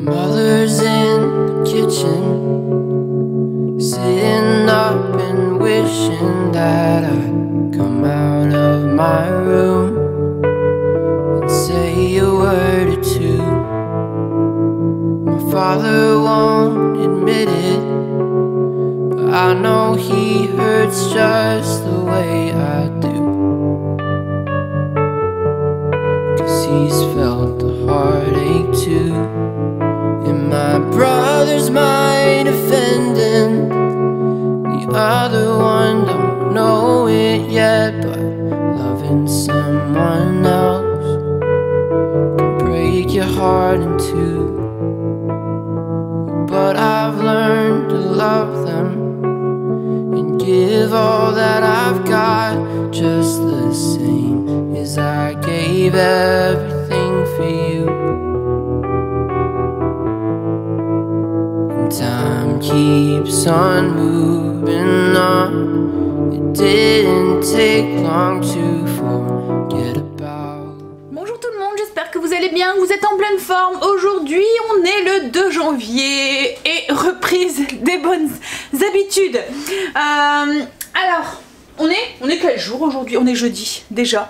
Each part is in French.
Mother's in the kitchen, sitting up and wishing that I'd come out of my room and say a word or two. My father won't admit it, but I know he hurts just the way I do. 'Cause he's felt the heartache too. And my brother's mind offending, the other one don't know it yet, but loving someone else can break your heart in two. But I've learned to love them and give all that I've got, just the same as I gave everything for you. Time keeps on moving on. It didn't take long to forget about. Bonjour tout le monde, j'espère que vous allez bien, vous êtes en pleine forme. Aujourd'hui on est le 2 janvier et reprise des bonnes habitudes. Alors, on est quel jour aujourd'hui? On est jeudi déjà.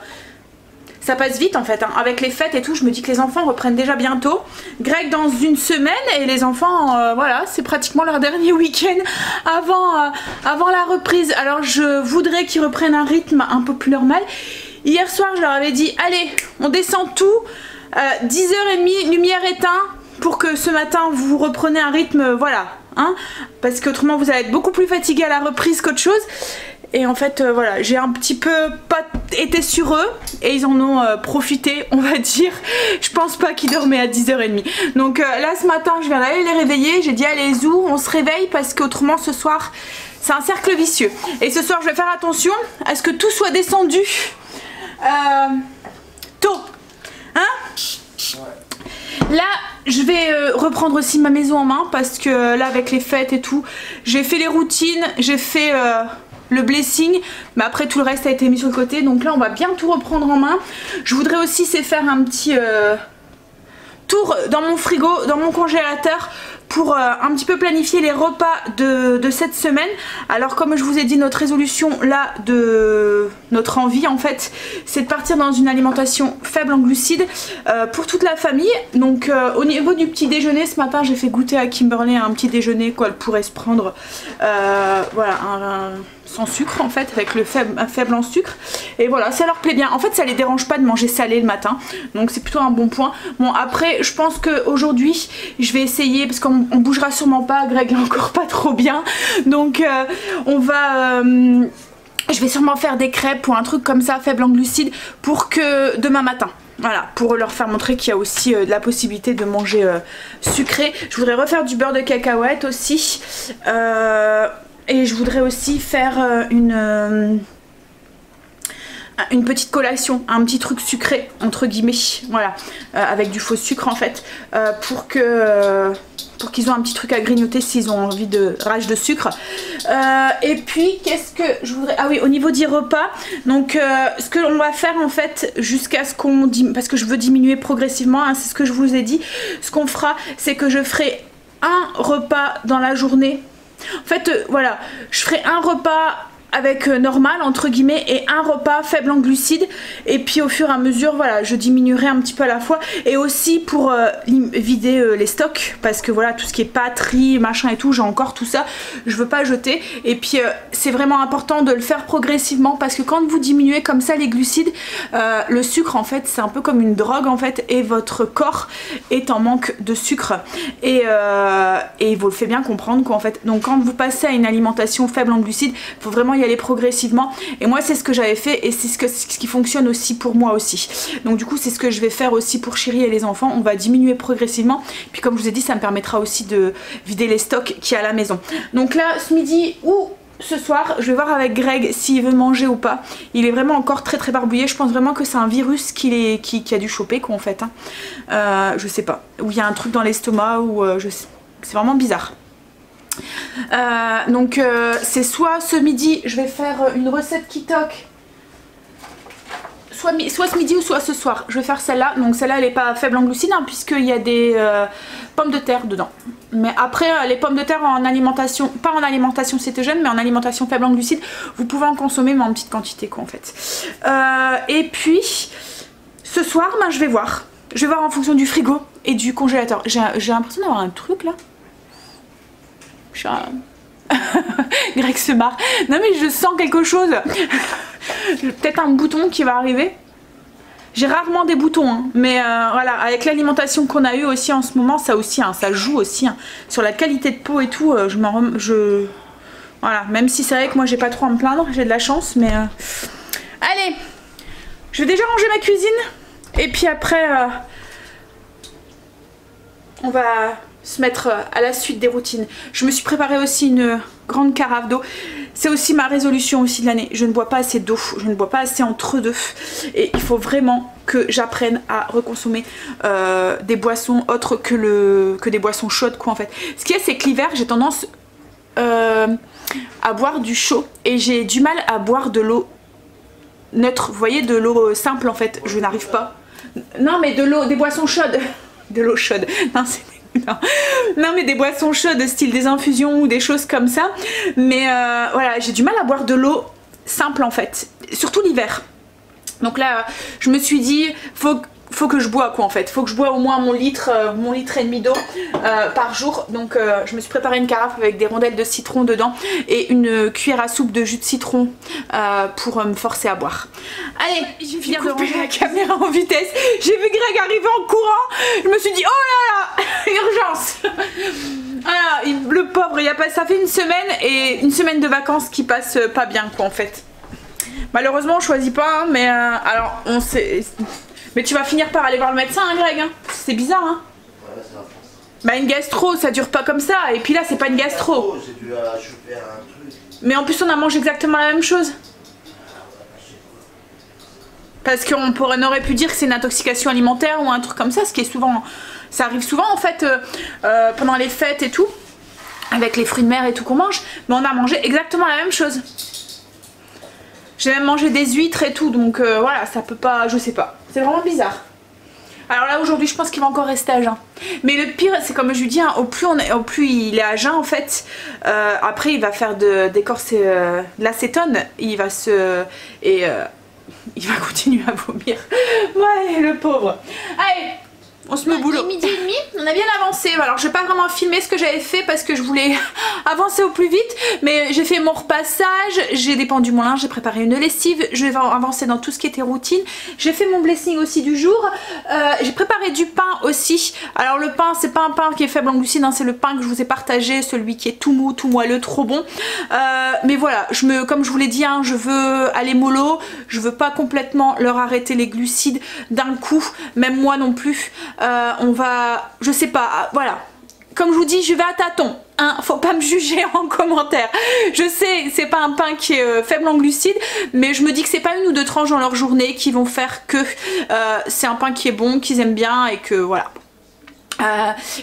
Ça passe vite en fait, hein. Avec les fêtes et tout, je me dis que les enfants reprennent déjà bientôt. Greg dans une semaine et les enfants, voilà, c'est pratiquement leur dernier week-end avant la reprise. Alors je voudrais qu'ils reprennent un rythme un peu plus normal. Hier soir, je leur avais dit, allez, on descend tout, 10h30, lumière éteinte, pour que ce matin vous reprenez un rythme, voilà, hein, parce qu'autrement vous allez être beaucoup plus fatigué à la reprise qu'autre chose. Et en fait, voilà, j'ai un petit peu pas été sur eux et ils en ont profité, on va dire. Je pense pas qu'ils dormaient à 10h30. Donc là, ce matin, je viens d'aller les réveiller. J'ai dit, allez, zou, on se réveille parce qu'autrement, ce soir, c'est un cercle vicieux. Et ce soir, je vais faire attention à ce que tout soit descendu tôt. Hein? Ouais. Là, je vais reprendre aussi ma maison en main parce que là, avec les fêtes et tout, j'ai fait les routines, j'ai fait... le blessing, mais après tout le reste a été mis sur le côté, donc là on va bien tout reprendre en main. Je voudrais aussi faire un petit tour dans mon frigo, dans mon congélateur, pour un petit peu planifier les repas de cette semaine. Alors comme je vous ai dit, notre résolution là, de notre envie en fait, c'est de partir dans une alimentation faible en glucides pour toute la famille. Donc au niveau du petit déjeuner, ce matin j'ai fait goûter à Kimberly un petit déjeuner qu'elle pourrait se prendre, voilà, sans sucre en fait, avec le faible en sucre. Et voilà, ça leur plaît bien. En fait ça les dérange pas de manger salé le matin, donc c'est plutôt un bon point. Bon après je pense qu'aujourd'hui je vais essayer, parce qu'on bougera sûrement pas, Greg est encore pas trop bien, donc on va... je vais sûrement faire des crêpes ou un truc comme ça, faible en glucides, pour que demain matin, voilà, pour leur faire montrer qu'il y a aussi de la possibilité de manger sucré. Je voudrais refaire du beurre de cacahuète aussi, et je voudrais aussi faire une petite collation, un petit truc sucré entre guillemets, voilà, avec du faux sucre en fait, pour qu'ils ont un petit truc à grignoter s'ils ont envie de rage de sucre. Et puis qu'est-ce que je voudrais, ah oui, au niveau des repas, donc ce que l'on va faire en fait jusqu'à ce qu'on, parce que je veux diminuer progressivement, hein, c'est ce que je vous ai dit, ce qu'on fera c'est que je ferai un repas dans la journée. En fait voilà, je ferai un repas avec normal entre guillemets et un repas faible en glucides, et puis au fur et à mesure voilà je diminuerai un petit peu à la fois, et aussi pour vider les stocks, parce que voilà tout ce qui est pâtes, riz, machin et tout, j'ai encore tout ça, je veux pas jeter. Et puis c'est vraiment important de le faire progressivement, parce que quand vous diminuez comme ça les glucides, le sucre en fait c'est un peu comme une drogue en fait, et votre corps est en manque de sucre, et il vous le fait bien comprendre quoi en fait. Donc quand vous passez à une alimentation faible en glucides, il faut vraiment y aller progressivement, et moi c'est ce que j'avais fait, et c'est ce qui fonctionne aussi pour moi aussi. Donc du coup c'est ce que je vais faire aussi pour Chérie et les enfants, on va diminuer progressivement, puis comme je vous ai dit ça me permettra aussi de vider les stocks qu'il y a à la maison. Donc là ce midi ou ce soir je vais voir avec Greg s'il veut manger ou pas. Il est vraiment encore très barbouillé, je pense vraiment que c'est un virus qui a dû choper quoi en fait, hein. Je sais pas, ou il y a un truc dans l'estomac, ou c'est vraiment bizarre. Donc c'est soit ce midi je vais faire une recette Kitok, soit ce midi ou soit ce soir. Je vais faire celle-là. Donc celle-là, elle n'est pas faible en glucides hein, puisqu'il y a des pommes de terre dedans. Mais après, les pommes de terre en alimentation, pas en alimentation cétogène, mais en alimentation faible en glucides, vous pouvez en consommer, mais en petite quantité quoi en fait. Et puis, ce soir, ben, je vais voir. Je vais voir en fonction du frigo et du congélateur. J'ai l'impression d'avoir un truc là. Greg se marre. Non mais je sens quelque chose. Peut-être un bouton qui va arriver. J'ai rarement des boutons hein. Mais voilà, avec l'alimentation qu'on a eu aussi en ce moment, ça aussi hein, ça joue aussi hein. Sur la qualité de peau et tout. Voilà, même si c'est vrai que moi j'ai pas trop à me plaindre, j'ai de la chance, mais allez, je vais déjà ranger ma cuisine et puis après on va se mettre à la suite des routines. Je me suis préparé aussi une grande carafe d'eau. C'est aussi ma résolution aussi de l'année. Je ne bois pas assez d'eau, je ne bois pas assez entre deux. Et il faut vraiment que j'apprenne à reconsommer des boissons autres que des boissons chaudes quoi en fait. Ce qu'il y a c'est que l'hiver j'ai tendance à boire du chaud et j'ai du mal à boire de l'eau neutre. Vous voyez, de l'eau simple en fait. Je n'arrive pas. Non mais de l'eau, des boissons chaudes. De l'eau chaude. Non c'est... Non mais des boissons chaudes style des infusions ou des choses comme ça. Mais voilà, j'ai du mal à boire de l'eau simple en fait. Surtout l'hiver. Donc là, je me suis dit, faut que je bois quoi en fait. Faut que je bois au moins mon litre et demi d'eau par jour. Donc je me suis préparé une carafe avec des rondelles de citron dedans et une cuillère à soupe de jus de citron pour me forcer à boire. Allez, je vais finir de ranger la caméra en vitesse. J'ai vu Greg arriver en courant. Je me suis dit oh là là, urgence. Voilà, le pauvre, ça fait une semaine de vacances qui passe pas bien quoi en fait. Malheureusement on choisit pas hein, mais alors on sait. Mais tu vas finir par aller voir le médecin, hein, Greg hein. C'est bizarre, hein. Ouais, c'est la France. Bah une gastro, ça dure pas comme ça. Et puis là, c'est pas une gastro. J'ai dû choper un truc. Mais en plus, on a mangé exactement la même chose. Parce qu'on aurait pu dire que c'est une intoxication alimentaire ou un truc comme ça, ce qui est souvent... Ça arrive souvent, en fait, pendant les fêtes et tout. Avec les fruits de mer et tout qu'on mange. Mais on a mangé exactement la même chose. J'ai même mangé des huîtres et tout, donc voilà, ça peut pas... Je sais pas. C'est vraiment bizarre. Alors là aujourd'hui je pense qu'il va encore rester à jeun. Mais le pire c'est comme je lui dis hein, au plus il est à jeun en fait, après il va faire d'écorcer de l'acétone, il va il va continuer à vomir. Ouais le pauvre. Allez, on se met au boulot. Midi et demi, on a bien avancé. Alors je vais pas vraiment filmer ce que j'avais fait parce que je voulais avancer au plus vite. Mais j'ai fait mon repassage, j'ai dépendu mon linge, j'ai préparé une lessive. Je vais avancer dans tout ce qui était routine. J'ai fait mon blessing aussi du jour. J'ai préparé du pain aussi. Alors le pain, c'est pas un pain qui est faible en glucides, hein, c'est le pain que je vous ai partagé, celui qui est tout mou, tout moelleux, trop bon. Mais voilà, comme je vous l'ai dit, hein, je veux aller mollo. Je veux pas complètement leur arrêter les glucides d'un coup, même moi non plus. On va, je sais pas, voilà, comme je vous dis, je vais à tâtons, hein, faut pas me juger en commentaire. Je sais, c'est pas un pain qui est faible en glucides, mais je me dis que c'est pas une ou deux tranches dans leur journée qui vont faire que c'est un pain qui est bon, qu'ils aiment bien et que voilà.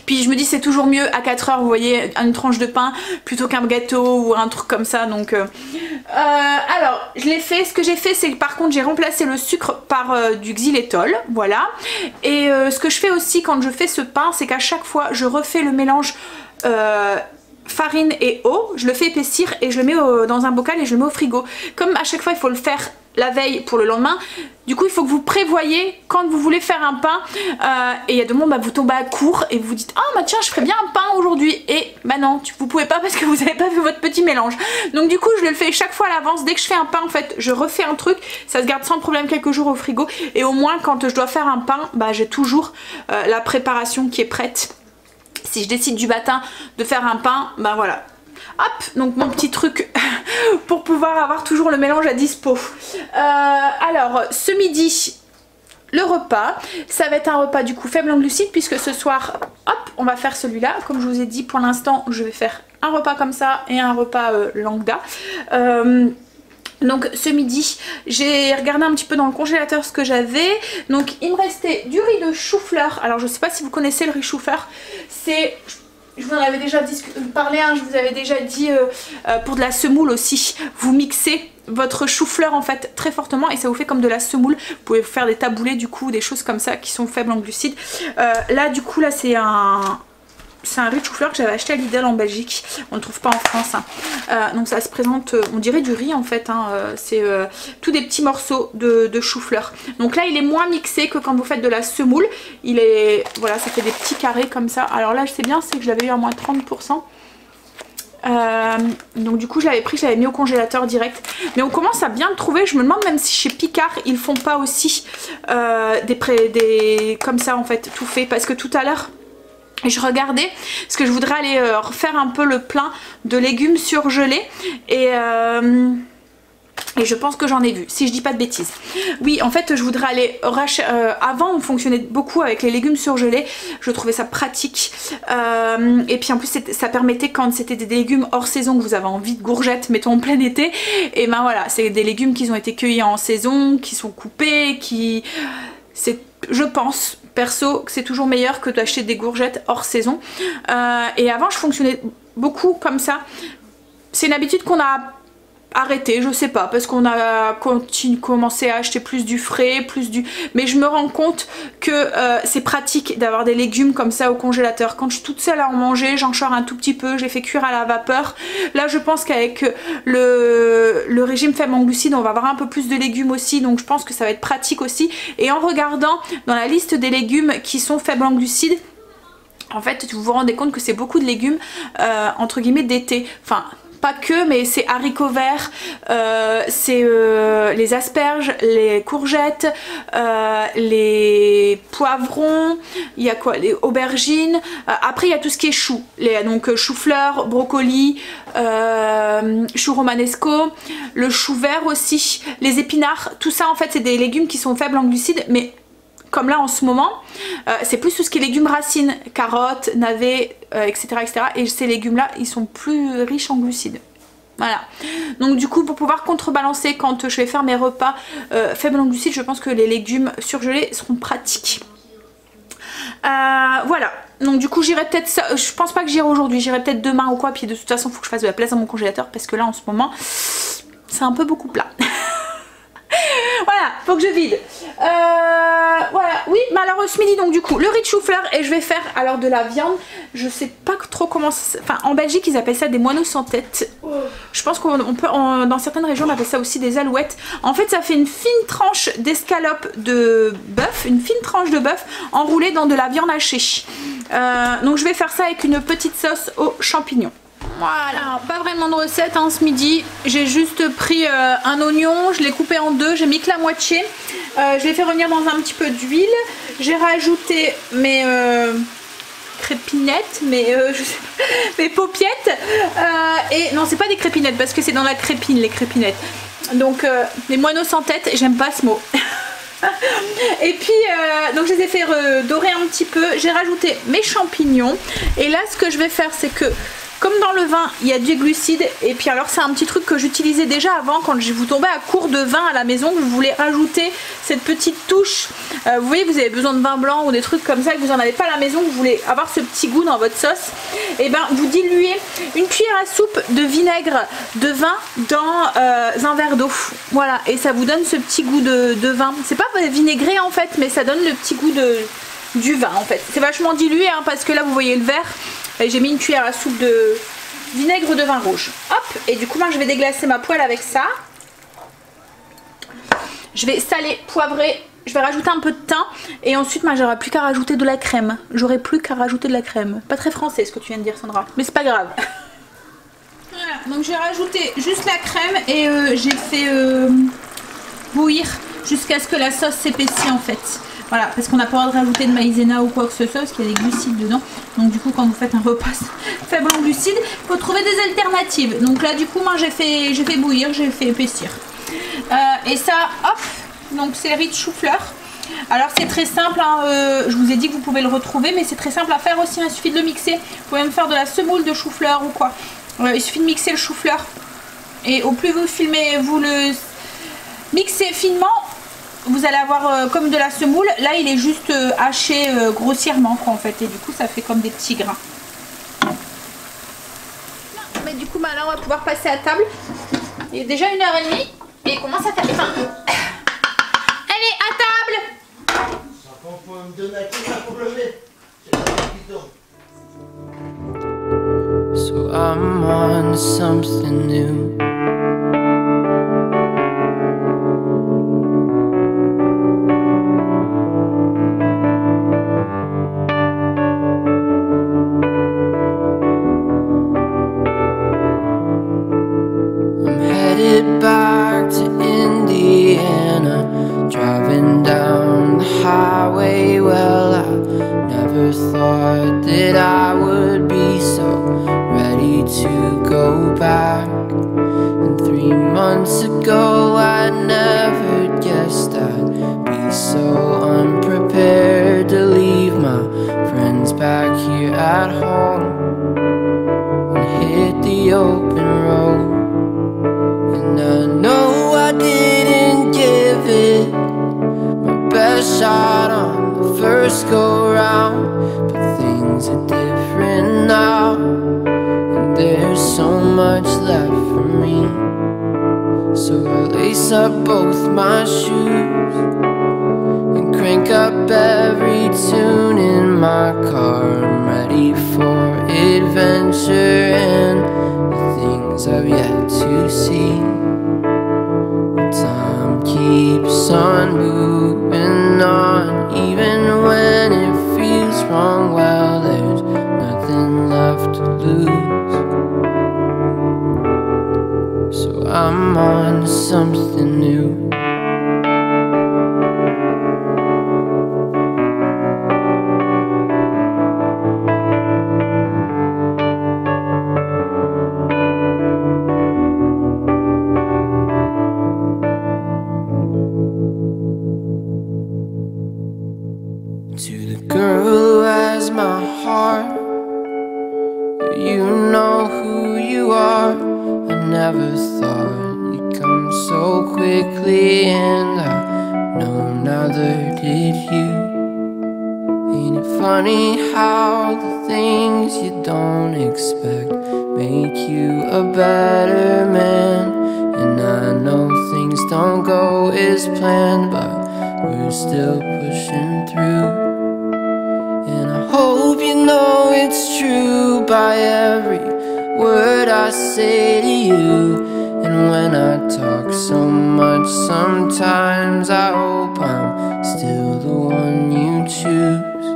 Puis je me dis c'est toujours mieux à 4 heures vous voyez une tranche de pain plutôt qu'un gâteau ou un truc comme ça donc alors je l'ai fait, ce que j'ai fait c'est que par contre j'ai remplacé le sucre par du xylitol, voilà. Et ce que je fais aussi quand je fais ce pain c'est qu'à chaque fois je refais le mélange farine et eau, je le fais épaissir et je le mets dans un bocal et je le mets au frigo. Comme à chaque fois il faut le faire la veille pour le lendemain, du coup il faut que vous prévoyez quand vous voulez faire un pain et il y a de moments vous tombez à court et vous vous dites ah bah tiens je ferais bien un pain aujourd'hui et bah non vous pouvez pas parce que vous n'avez pas fait votre petit mélange. Donc du coup je le fais chaque fois à l'avance, dès que je fais un pain en fait je refais un truc, ça se garde sans problème quelques jours au frigo et au moins quand je dois faire un pain bah j'ai toujours la préparation qui est prête. Si je décide du matin de faire un pain, bah voilà. Hop, donc mon petit truc pour pouvoir avoir toujours le mélange à dispo. Alors, ce midi, le repas, ça va être un repas du coup faible en glucides puisque ce soir, hop, on va faire celui-là. Comme je vous ai dit, pour l'instant, je vais faire un repas comme ça et un repas lambda. Donc ce midi j'ai regardé un petit peu dans le congélateur ce que j'avais. Donc il me restait du riz de chou-fleur. Alors je sais pas si vous connaissez le riz chou-fleur. C'est je vous en avais déjà parlé, hein, je vous avais déjà dit pour de la semoule aussi, vous mixez votre chou-fleur en fait très fortement et ça vous fait comme de la semoule. Vous pouvez faire des taboulés du coup, des choses comme ça qui sont faibles en glucides. Là du coup là c'est un riz de chou-fleur que j'avais acheté à Lidl en Belgique. On ne le trouve pas en France. Hein. Donc ça se présente, on dirait du riz en fait. Hein. C'est tous des petits morceaux de chou-fleur. Donc là il est moins mixé que quand vous faites de la semoule. Il est, voilà, ça fait des petits carrés comme ça. Alors là je sais bien, c'est que je l'avais eu à moins 30%. Donc du coup je l'avais pris, je l'avais mis au congélateur direct. Mais on commence à bien le trouver. Je me demande même si chez Picard ils font pas aussi des comme ça en fait, tout fait. Parce que tout à l'heure je regardais, parce que je voudrais aller refaire un peu le plein de légumes surgelés et je pense que j'en ai vu, si je dis pas de bêtises. Oui, en fait, je voudrais aller avant, on fonctionnait beaucoup avec les légumes surgelés. Je trouvais ça pratique. Et puis en plus, ça permettait quand c'était des légumes hors saison, que vous avez envie de courgettes, mettons en plein été. Et ben voilà, c'est des légumes qui ont été cueillis en saison, qui sont coupés, je pense, perso, que c'est toujours meilleur que d'acheter des courgettes hors saison. Et avant, je fonctionnais beaucoup comme ça. C'est une habitude qu'on a arrêté, je sais pas, parce qu'on a commencé à acheter plus du frais, mais je me rends compte que c'est pratique d'avoir des légumes comme ça au congélateur. Quand je suis toute seule à en manger, j'en sors un tout petit peu, je les fais cuire à la vapeur. Là je pense qu'avec le régime faible en glucides, on va avoir un peu plus de légumes aussi, donc je pense que ça va être pratique aussi. Et en regardant dans la liste des légumes qui sont faibles en glucides, en fait vous vous rendez compte que c'est beaucoup de légumes entre guillemets d'été, enfin pas que, mais c'est haricots verts, c'est les asperges, les courgettes, les poivrons, il y a quoi, les aubergines, après il y a tout ce qui est chou, donc chou-fleur, brocoli, chou romanesco, le chou vert aussi, les épinards, tout ça en fait c'est des légumes qui sont faibles en glucides, mais comme là en ce moment, c'est plus tout ce qui est légumes racines, carottes, navets, etc., etc. Et ces légumes là, ils sont plus riches en glucides. Voilà. Donc du coup, pour pouvoir contrebalancer quand je vais faire mes repas faibles en glucides, je pense que les légumes surgelés seront pratiques. Voilà. Donc du coup j'irai peut-être ça, je pense pas que j'irai aujourd'hui, j'irai peut-être demain ou quoi. Puis de toute façon il faut que je fasse de la place dans mon congélateur parce que là en ce moment c'est un peu beaucoup plat. Voilà, faut que je vide. Voilà, oui, mais alors ce midi donc du coup le riz de chou-fleur et je vais faire alors de la viande. Je sais pas trop comment ça... Enfin en Belgique ils appellent ça des moineaux sans tête. Je pense qu'on peut, dans certaines régions on appelle ça aussi des alouettes. En fait ça fait une fine tranche d'escalope de bœuf, une fine tranche de bœuf enroulée dans de la viande hachée. Donc je vais faire ça avec une petite sauce aux champignons. Voilà, pas vraiment de recette hein, ce midi, j'ai juste pris un oignon, je l'ai coupé en deux, j'ai mis que la moitié, je l'ai fait revenir dans un petit peu d'huile, j'ai rajouté mes crépinettes, mes paupiettes, et non c'est pas des crépinettes parce que c'est dans la crépine les crépinettes, donc les moineaux sans tête, j'aime pas ce mot. Et puis donc je les ai fait dorer un petit peu, j'ai rajouté mes champignons et là ce que je vais faire c'est que comme dans le vin il y a du glucide et puis alors c'est un petit truc que j'utilisais déjà avant quand vous tombez à court de vin à la maison, que je voulais rajouter cette petite touche, vous voyez vous avez besoin de vin blanc ou des trucs comme ça que vous n'en avez pas à la maison, que vous voulez avoir ce petit goût dans votre sauce, et ben vous diluez une cuillère à soupe de vinaigre de vin dans un verre d'eau, voilà, et ça vous donne ce petit goût de vin, c'est pas vinaigré en fait mais ça donne le petit goût du vin en fait, c'est vachement dilué hein, parce que là vous voyez le verre. J'ai mis une cuillère à soupe de vinaigre de vin rouge. Hop, et du coup moi je vais déglacer ma poêle avec ça. Je vais saler, poivrer, je vais rajouter un peu de thym et ensuite moi j'aurai plus qu'à rajouter de la crème. J'aurai plus qu'à rajouter de la crème. Pas très français ce que tu viens de dire Sandra, mais c'est pas grave. Voilà, donc j'ai rajouté juste la crème et j'ai fait bouillir jusqu'à ce que la sauce s'épaissit en fait. Voilà, parce qu'on n'a pas le droit de rajouter de maïzena ou quoi que ce soit, parce qu'il y a des glucides dedans. Donc du coup, quand vous faites un repas faible en glucides, il faut trouver des alternatives. Donc là, du coup, moi, j'ai fait bouillir, j'ai fait épaissir. Et ça, hop, donc c'est le riz de chou-fleur. Alors c'est très simple, hein, je vous ai dit que vous pouvez le retrouver, mais c'est très simple à faire aussi, hein, il suffit de le mixer. Vous pouvez même faire de la semoule de chou-fleur ou quoi. Il suffit de mixer le chou-fleur. Et au plus vous le mixez finement, vous allez avoir comme de la semoule. Là il est juste haché grossièrement quoi en fait, et du coup ça fait comme des petits grains. coup maintenant on va pouvoir passer à table. Il est déjà 1h30 et il commence à taper. Enfin, allez, à table. So I'm on something new. I'm headed back to Indiana, driving down the highway. Well, I never thought that I would be so ready to go back. And 3 months ago I never guessed I'd be so unprepared to leave my friends back here at home and hit the open road. And I know I didn't give it my best shot on the first go round, but things are different now, and there's so much left for me. So I lace up both my shoes and crank up every tune in my car. I'm ready for adventure and the things I've yet to see. Time keeps on moving on, even when it feels wrong. Well, there's nothing left to lose. So I'm on to something new. To the girl who has my heart, you know who you are. I never thought you'd come so quickly, and I know neither did you. Ain't it funny how the things you don't expect make you a better man? And I know things don't go as planned, but we're still pushing through. And I hope you know it's true by every word I say to you. And when I talk so much, sometimes I hope I'm still the one you choose.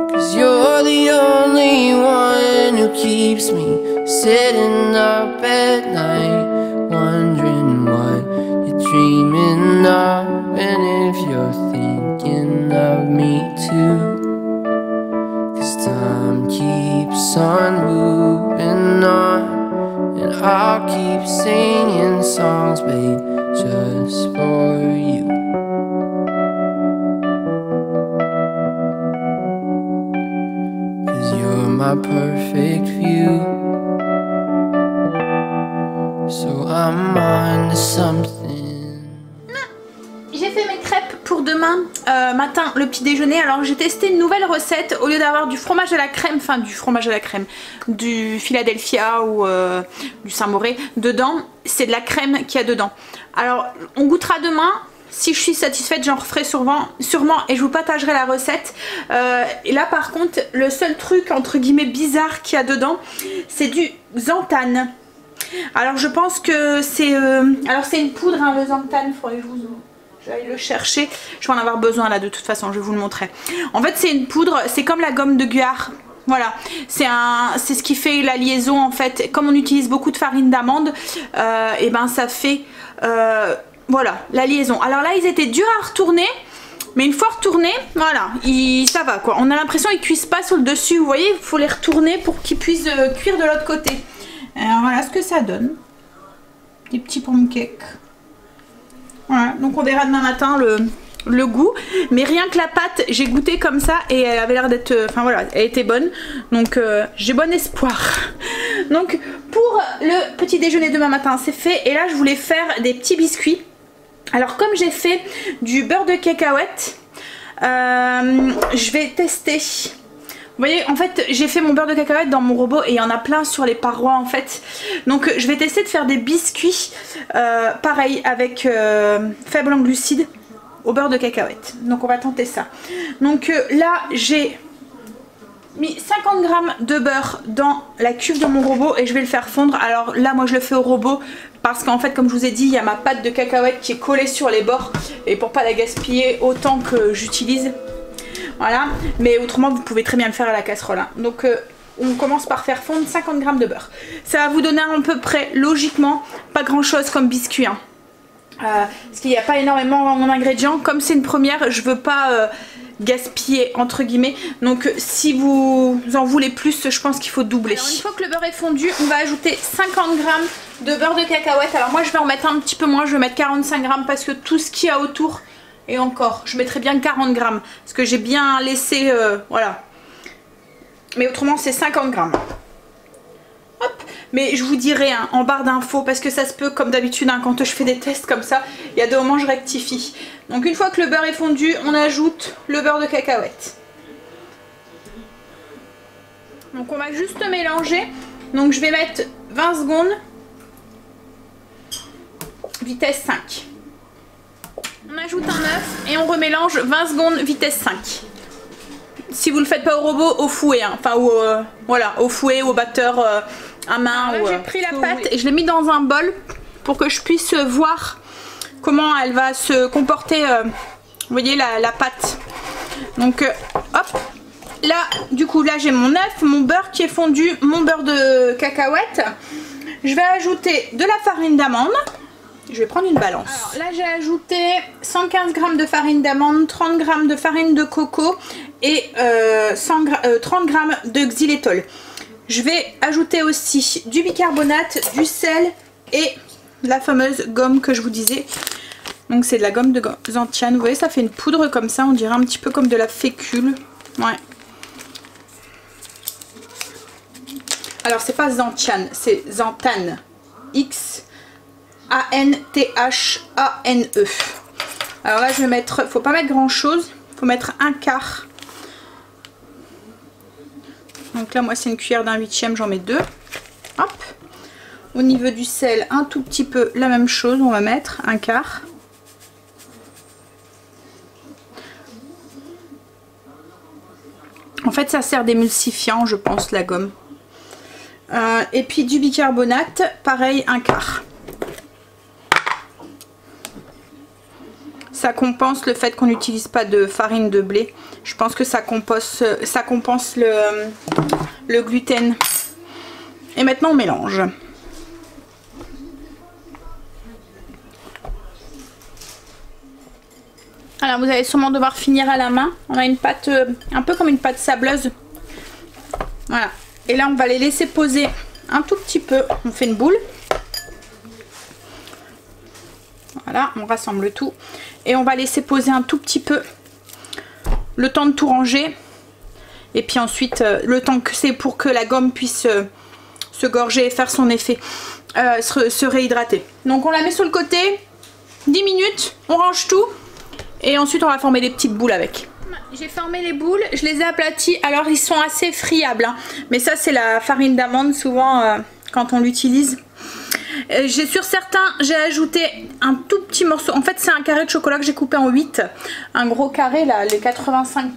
'Cause you're the only one who keeps me sitting up at night, wondering what you're dreaming of, and if you're thinking of me too. Time keeps on moving on, and I'll keep singing songs made just for you. 'Cause you're my perfect view. So I'm on to something. J'ai fait mes crêpes pour demain matin, le petit déjeuner. Alors j'ai testé une nouvelle recette. Au lieu d'avoir du fromage à la crème, enfin du fromage à la crème, du Philadelphia ou du Saint-Mauré dedans, c'est de la crème qu'il y a dedans. Alors on goûtera demain. Si je suis satisfaite, j'en referai sûrement et je vous partagerai la recette. Et là par contre, le seul truc entre guillemets bizarre qu'il y a dedans, c'est du xanthane. Alors je pense que c'est alors c'est une poudre, hein, le xanthane. Faudrait que j'aille le chercher. Je vais en avoir besoin là de toute façon, je vais vous le montrer. En fait c'est une poudre, c'est comme la gomme de Guar. Voilà, c'est ce qui fait la liaison en fait. Comme on utilise beaucoup de farine d'amande, et ben ça fait voilà la liaison. Alors là ils étaient durs à retourner, mais une fois retournés, voilà, ça va quoi. On a l'impression qu'ils cuisent pas sur le dessus, vous voyez, il faut les retourner pour qu'ils puissent cuire de l'autre côté. Alors voilà ce que ça donne. Des petits pancakes. Voilà, donc on verra demain matin le goût, mais rien que la pâte j'ai goûté comme ça et elle avait l'air d'être, enfin voilà, elle était bonne, donc j'ai bon espoir. Donc pour le petit déjeuner demain matin c'est fait, et là je voulais faire des petits biscuits. Alors comme j'ai fait du beurre de cacahuète, je vais tester voyez, en fait, j'ai fait mon beurre de cacahuète dans mon robot et il y en a plein sur les parois en fait. Donc je vais tester de faire des biscuits, pareil, avec faible en glucides au beurre de cacahuète. Donc on va tenter ça. Donc là, j'ai mis 50 g de beurre dans la cuve de mon robot et je vais le faire fondre. Alors là, moi je le fais au robot parce qu'en fait, comme je vous ai dit, il y a ma pâte de cacahuète qui est collée sur les bords et pour pas la gaspiller autant que j'utilise. Voilà, mais autrement vous pouvez très bien le faire à la casserole, hein. Donc on commence par faire fondre 50 g de beurre. Ça va vous donner à peu près, logiquement, pas grand chose comme biscuit, hein. Parce qu'il n'y a pas énormément d'ingrédients. Comme c'est une première, je veux pas gaspiller entre guillemets. Donc si vous en voulez plus, je pense qu'il faut doubler. Alors, une fois que le beurre est fondu, on va ajouter 50 g de beurre de cacahuète. Alors moi je vais en mettre un petit peu moins, je vais mettre 45 g parce que tout ce qu'il y a autour. Et encore, je mettrais bien 40 g parce que j'ai bien laissé, voilà. Mais autrement, c'est 50 g. Hop. Mais je vous dirai hein, en barre d'infos parce que ça se peut, comme d'habitude, hein, quand je fais des tests comme ça, il y a des moments je rectifie. Donc une fois que le beurre est fondu, on ajoute le beurre de cacahuète. Donc on va juste mélanger. Donc je vais mettre 20 secondes, vitesse 5. On ajoute un œuf et on remélange 20 secondes vitesse 5. Si vous le faites pas au robot, au fouet, hein. Enfin voilà, au fouet, au batteur à main. J'ai pris la pâte et je l'ai mis dans un bol pour que je puisse voir comment elle va se comporter. Vous voyez la pâte. Donc hop, là du coup là j'ai mon œuf, mon beurre qui est fondu, mon beurre de cacahuète. Je vais ajouter de la farine d'amande. Je vais prendre une balance. Alors là j'ai ajouté 115 g de farine d'amande, 30 g de farine de coco et 30 g de xylitol. Je vais ajouter aussi du bicarbonate, du sel et la fameuse gomme que je vous disais. Donc c'est de la gomme de Zantian. Vous voyez, ça fait une poudre comme ça, on dirait un petit peu comme de la fécule. Ouais. Alors c'est pas Zantian, c'est Zantan. X-A-N-T-H-A-N-E. Alors là je vais mettre, faut pas mettre grand chose, faut mettre un quart. Donc là moi c'est une cuillère d'un 8e, j'en mets 2. Hop. Au niveau du sel, un tout petit peu la même chose, on va mettre un quart. En fait ça sert d'émulsifiant je pense la gomme. Et puis du bicarbonate, pareil un quart. Ça compense le fait qu'on n'utilise pas de farine de blé. Je pense que ça compense le gluten. Et maintenant on mélange. Alors vous allez sûrement devoir finir à la main. On a une pâte un peu comme une pâte sableuse. Voilà. Et là on va les laisser poser un tout petit peu. On fait une boule. Voilà, on rassemble tout. Et on va laisser poser un tout petit peu. Le temps de tout ranger. Et puis ensuite, le temps que c'est pour que la gomme puisse se gorger et faire son effet. Se réhydrater. Donc on la met sur le côté. 10 minutes. On range tout. Et ensuite on va former des petites boules avec. J'ai formé les boules, je les ai aplaties. Alors ils sont assez friables, hein. Mais ça c'est la farine d'amande souvent quand on l'utilise. Sur certains j'ai ajouté un tout petit morceau. En fait c'est un carré de chocolat que j'ai coupé en 8. Un gros carré là, les 85%.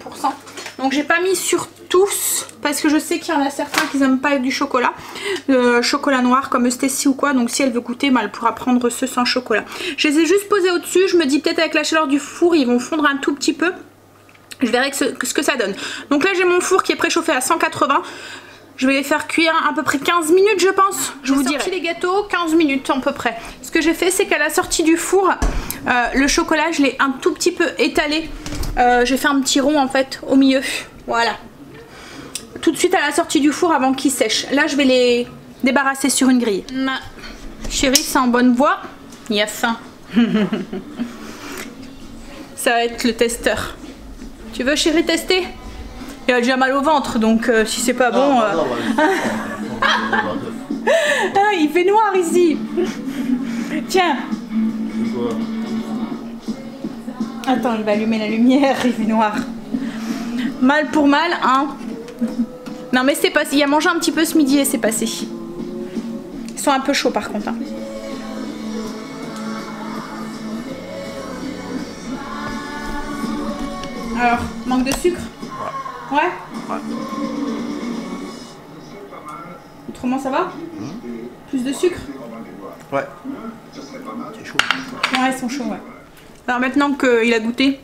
Donc j'ai pas mis sur tous parce que je sais qu'il y en a certains qui n'aiment pas du chocolat. Chocolat noir comme Stacy ou quoi. Donc si elle veut goûter, bah, elle pourra prendre ceux sans chocolat. Je les ai juste posés au-dessus. Je me dis peut-être avec la chaleur du four ils vont fondre un tout petit peu. Je verrai ce que ça donne. Donc là j'ai mon four qui est préchauffé à 180. Je vais les faire cuire à peu près 15 minutes je pense. Je vous dirai. Les gâteaux 15 minutes à peu près. Ce que j'ai fait c'est qu'à la sortie du four, le chocolat je l'ai un tout petit peu étalé. J'ai fait un petit rond en fait au milieu. Voilà. Tout de suite à la sortie du four avant qu'ils sèchent. Là je vais les débarrasser sur une grille. Ma chérie c'est en bonne voie. Il y a faim. Ça va être le testeur. Tu veux chérie tester? Il a déjà mal au ventre donc si c'est pas bon... Ah, il fait noir ici. Tiens. Attends, il va allumer la lumière, il fait noir. Mal pour mal, hein. Non mais c'est passé, il a mangé un petit peu ce midi et c'est passé. Ils sont un peu chauds par contre. Hein. Alors, manque de sucre? Ouais. Ouais. Autrement ça va? Plus de sucre? Ouais. C'est chaud. Ouais, ils sont chauds, ouais. Alors maintenant qu'il a goûté,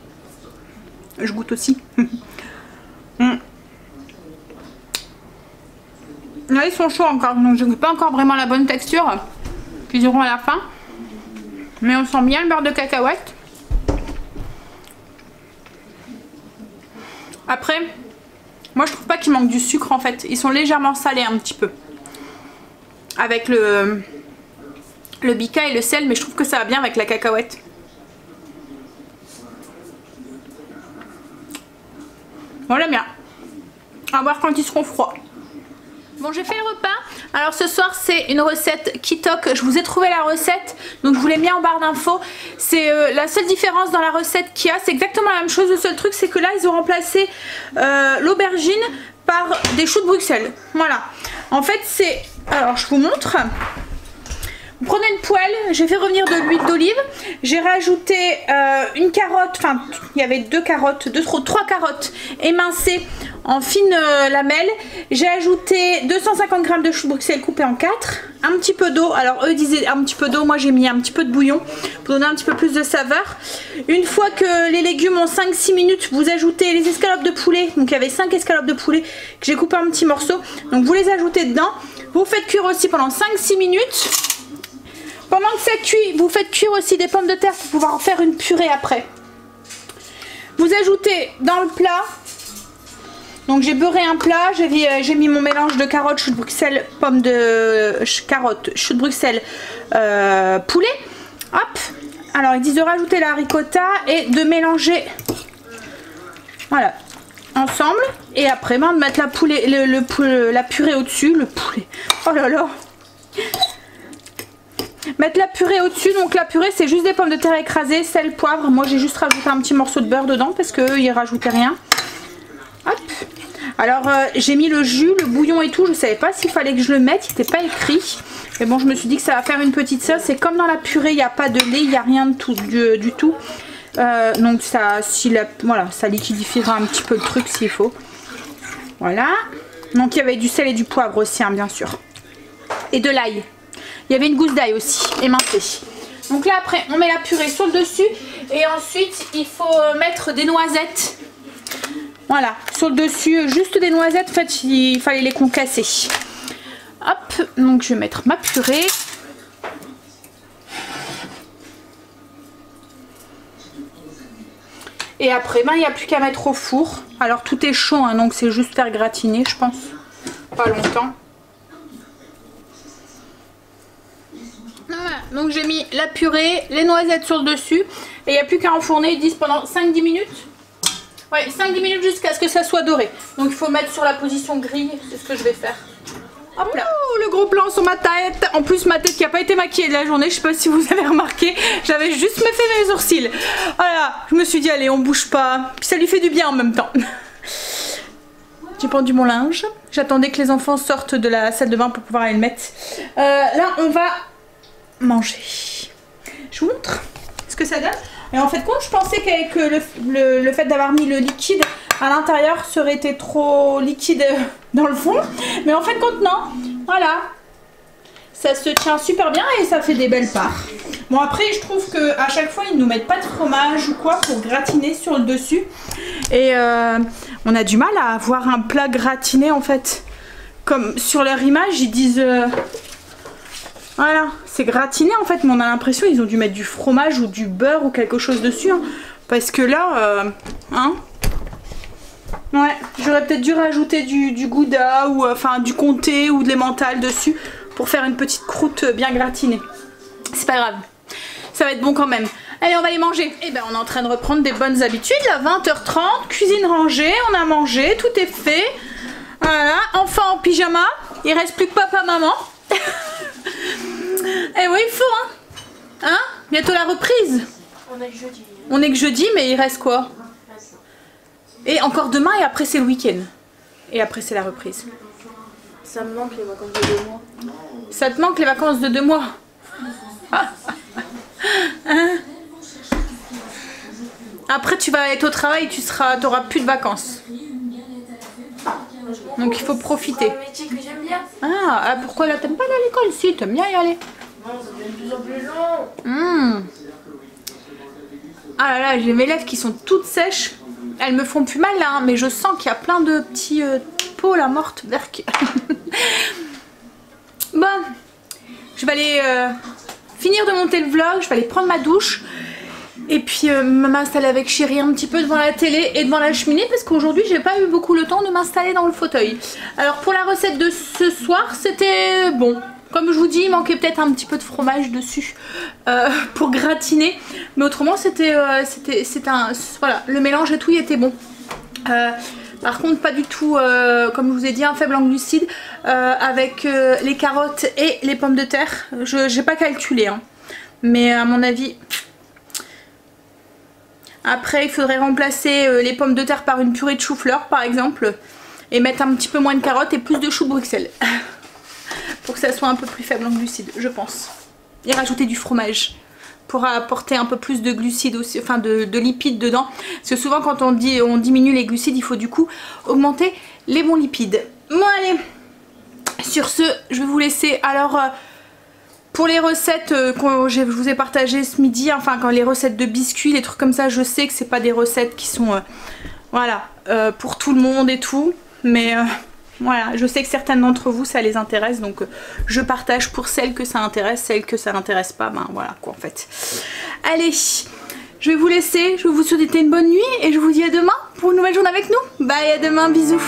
je goûte aussi. Là ils sont chauds encore, donc je n'ai pas encore vraiment la bonne texture qu'ils auront à la fin. Mais on sent bien le beurre de cacahuète. Après, moi je trouve pas qu'il manque du sucre en fait. Ils sont légèrement salés un petit peu. Avec le bica et le sel, mais je trouve que ça va bien avec la cacahuète. Voilà bien. À voir quand ils seront froids. Bon, j'ai fait le repas. Alors ce soir c'est une recette Kitok. Je vous ai trouvé la recette, donc je vous l'ai mis en barre d'infos. C'est la seule différence dans la recette qu'il y a, c'est exactement la même chose. Le seul truc c'est que là ils ont remplacé l'aubergine par des choux de Bruxelles. Voilà. En fait c'est... Alors je vous montre. Vous prenez une poêle, j'ai fait revenir de l'huile d'olive, j'ai rajouté une carotte, enfin il y avait trois carottes émincées en fines lamelles, j'ai ajouté 250 g de choux de Bruxelles coupés en 4, un petit peu d'eau, alors eux disaient un petit peu d'eau, moi j'ai mis un petit peu de bouillon pour donner un petit peu plus de saveur. Une fois que les légumes ont 5-6 minutes, vous ajoutez les escalopes de poulet, donc il y avait 5 escalopes de poulet que j'ai coupé en petits morceaux, donc vous les ajoutez dedans, vous faites cuire aussi pendant 5-6 minutes. Pendant que ça cuit, vous faites cuire aussi des pommes de terre pour pouvoir en faire une purée après. Vous ajoutez dans le plat, donc j'ai beurré un plat, j'ai mis mon mélange de carottes, choux de Bruxelles, choux de Bruxelles, poulet. Hop. Alors ils disent de rajouter la ricotta et de mélanger, voilà, ensemble. Et après de mettre la purée au-dessus, le poulet. Oh là là. Mettre la purée au-dessus, donc la purée c'est juste des pommes de terre écrasées, sel, poivre. Moi j'ai juste rajouté un petit morceau de beurre dedans parce qu'eux ils rajoutaient rien. Hop. Alors j'ai mis le jus, le bouillon et tout, je savais pas s'il fallait que je le mette, il n'était pas écrit. Mais bon je me suis dit que ça va faire une petite sauce, et comme dans la purée il n'y a pas de lait, il n'y a rien de tout, du tout. Donc ça, voilà, ça liquidifiera un petit peu le truc s'il faut. Voilà. Donc il y avait du sel et du poivre aussi hein, bien sûr. Et de l'ail. Il y avait une gousse d'ail aussi, émincée. Donc là après on met la purée sur le dessus. Et ensuite il faut mettre des noisettes. Voilà, sur le dessus, juste des noisettes. En fait il fallait les concasser. Hop, donc je vais mettre ma purée. Et après il n'y a plus qu'à mettre au four. Alors tout est chaud hein, donc c'est juste faire gratiner je pense. Pas longtemps. Voilà, donc j'ai mis la purée, les noisettes sur le dessus et il n'y a plus qu'à enfourner, ils disent pendant 5-10 minutes. Ouais, 5-10 minutes jusqu'à ce que ça soit doré. Donc il faut mettre sur la position grille, c'est ce que je vais faire. Hop là. Oh, le gros plan sur ma tête. En plus ma tête qui n'a pas été maquillée de la journée, je sais pas si vous avez remarqué, j'avais juste fait mes sourcils. Voilà, je me suis dit allez on bouge pas, puis ça lui fait du bien en même temps. J'ai pendu mon linge, j'attendais que les enfants sortent de la salle de bain pour pouvoir aller le mettre. Là on va manger. Je vous montre ce que ça donne. Et en fait compte je pensais qu'avec le fait d'avoir mis le liquide à l'intérieur ça aurait été trop liquide dans le fond, mais en fait compte non, voilà, ça se tient super bien et ça fait des belles parts. Bon après je trouve que à chaque fois ils nous mettent pas de fromage ou quoi pour gratiner sur le dessus et on a du mal à avoir un plat gratiné en fait, comme sur leur image ils disent voilà, c'est gratiné en fait, mais on a l'impression qu'ils ont dû mettre du fromage ou du beurre ou quelque chose dessus. Hein, parce que là, hein, ouais, j'aurais peut-être dû rajouter du gouda ou enfin du comté ou de l'emmental dessus pour faire une petite croûte bien gratinée. C'est pas grave, ça va être bon quand même. Allez, on va les manger. Et ben, on est en train de reprendre des bonnes habitudes. Là, 20h30, cuisine rangée, on a mangé, tout est fait. Voilà, enfant en pyjama, il reste plus que papa, maman. Et oui il faut hein. Bientôt la reprise. On est que jeudi. On est que jeudi mais il reste quoi? Et encore demain et après c'est le week-end. Et après c'est la reprise. Ça me manque les vacances de 2 mois. Ça te manque les vacances de 2 mois? Hein? Après tu vas être au travail, tu auras plus de vacances. Donc il faut profiter. C'est un métier que j'aime bien. Ah, pourquoi là t'aimes pas aller à l'école? Si, t'aimes bien y aller. Non, ça devient de plus en plus long. Ah là là, j'ai mes lèvres qui sont toutes sèches. Elles me font plus mal là, hein, mais je sens qu'il y a plein de petits peaux là mortes. Bon, je vais aller finir de monter le vlog, je vais aller prendre ma douche. Et puis m'installer avec chérie un petit peu devant la télé et devant la cheminée parce qu'aujourd'hui j'ai pas eu beaucoup le temps de m'installer dans le fauteuil. Alors pour la recette de ce soir c'était bon. Comme je vous dis, il manquait peut-être un petit peu de fromage dessus pour gratiner. Mais autrement c'était voilà, le mélange et tout il était bon. Par contre pas du tout, comme je vous ai dit, un faible en glucides avec les carottes et les pommes de terre. J'ai pas calculé hein. Mais à mon avis... Après il faudrait remplacer les pommes de terre par une purée de chou-fleur par exemple. Et mettre un petit peu moins de carottes et plus de choux de Bruxelles. Pour que ça soit un peu plus faible en glucides, je pense. Et rajouter du fromage. Pour apporter un peu plus de glucides aussi, enfin de lipides dedans. Parce que souvent quand on diminue les glucides, il faut du coup augmenter les bons lipides. Bon allez, sur ce, je vais vous laisser. Alors... Pour les recettes que je vous ai partagées ce midi, enfin quand les recettes de biscuits, les trucs comme ça, je sais que c'est pas des recettes qui sont voilà, pour tout le monde et tout. Mais voilà, je sais que certaines d'entre vous ça les intéresse, donc je partage pour celles que ça intéresse, celles que ça n'intéresse pas, ben voilà quoi en fait. Allez, je vais vous laisser, je vais vous souhaiter une bonne nuit et je vous dis à demain pour une nouvelle journée avec nous. Bye, à demain, bisous.